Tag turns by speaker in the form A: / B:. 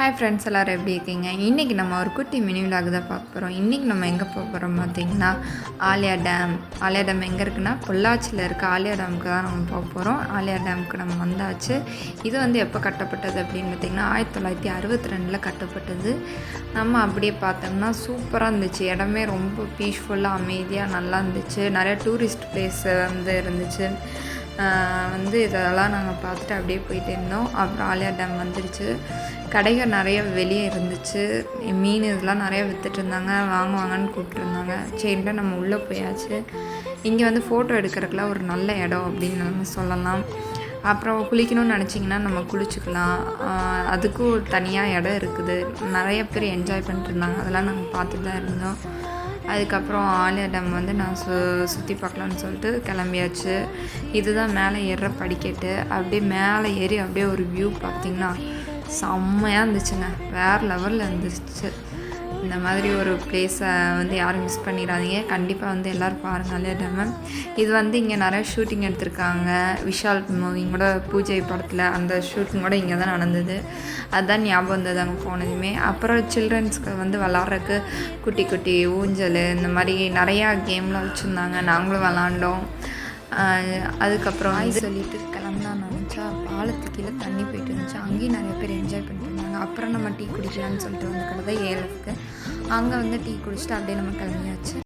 A: Hi friends, எல்லோரும் எப்படி இருக்கீங்க? இன்றைக்கி நம்ம ஒரு குட்டி மினி விலாக் தான் பார்க்க போகிறோம். இன்றைக்கி நம்ம எங்கே போக போகிறோம் பார்த்திங்கன்னா, ஆலியா டேம். ஆலியா டேம் எங்கே இருக்குன்னா பொள்ளாச்சியில் இருக்க ஆலியா டேமுக்கு தான் நம்ம போக போகிறோம். ஆலியா டேமுக்கு நம்ம வந்தாச்சு. இது வந்து எப்போ கட்டப்பட்டது அப்படின்னு பார்த்திங்கன்னா 1962 கட்டப்பட்டது. நம்ம அப்படியே பார்த்தோம்னா சூப்பராக இருந்துச்சு. இடமே ரொம்ப பீஸ்ஃபுல்லாக அமைதியாக நல்லா இருந்துச்சு. நிறைய டூரிஸ்ட் பிளேஸ் வந்து இருந்துச்சு. இதெல்லாம் நாங்கள் பார்த்துட்டு அப்படியே போயிட்டு இருந்தோம். அப்புறம் ஆலியா டேம் வந்துருச்சு. கடைகள் நிறைய வெளியே இருந்துச்சு. மீன் இதெல்லாம் நிறைய விற்றுட்டு இருந்தாங்க. வாங்குவாங்கன்னு கூப்பிட்ருந்தாங்க. சரின்ட்டு நம்ம உள்ளே போயாச்சு. இங்கே வந்து ஃபோட்டோ எடுக்கிறதுக்குலாம் ஒரு நல்ல இடம் அப்படின்னு நம்ம சொல்லலாம். அப்புறம் குளிக்கணும்னு நினச்சிங்கன்னா நம்ம குளிச்சுக்கலாம். அதுக்கும் தனியாக இடம் இருக்குது. நிறைய பேர் என்ஜாய் பண்ணிட்டு இருந்தாங்க. அதெல்லாம் நாங்கள் பார்த்துட்டு தான் இருந்தோம். அதுக்கப்புறம் ஆலியா டேம் வந்து நான் சுற்றி பார்க்கலான்னு சொல்லிட்டு கிளம்பியாச்சு. இதுதான் மேலே ஏறுற படிக்கட்டு. அப்படியே மேலே ஏறி அப்படியே ஒரு வியூ பார்த்திங்கன்னா செம்மையாக இருந்துச்சுங்க. வேறு லெவலில் இருந்துச்சு. இந்த மாதிரி ஒரு பிளேஸை வந்து யாரும் மிஸ் பண்ணிடாதீங்க. கண்டிப்பாக வந்து எல்லோரும் பாருங்கள் ஆலியா டேம். இது வந்து இங்கே நிறைய ஷூட்டிங் எடுத்திருக்காங்க. விஷால் மூவிங்கோட பூஜை படத்தில் அந்த ஷூட்டிங்கோட இங்கே தான் நடந்தது. அதுதான் ஞாபகம் வந்தது அங்கே போனதுமே. அப்புறம் சில்ட்ரன்ஸ்க்கு வந்து விளாட்றதுக்கு குட்டி குட்டி ஊஞ்சல் இந்த மாதிரி நிறையா கேம்லாம் வச்சுருந்தாங்க. நாங்களும் விளாண்டோம். அதுக்கப்புறம் சொல்லிட்டு கிளம்பலாம் நினச்சா பாலத்துக்கு கீழே தண்ணி போயிட்டு இருந்துச்சு. அங்கேயும் நிறைய பேர் என்ஜாய் பண்ணிட்டு இருந்தாங்க. அப்புறம் நம்ம டீ குடிக்கலான்னு சொல்லிட்டு வந்து கடை ஏலத்துக்கு அங்கே வந்து டீ குடிச்சிட்டு அப்படியே நம்ம கிளம்பியாச்சு.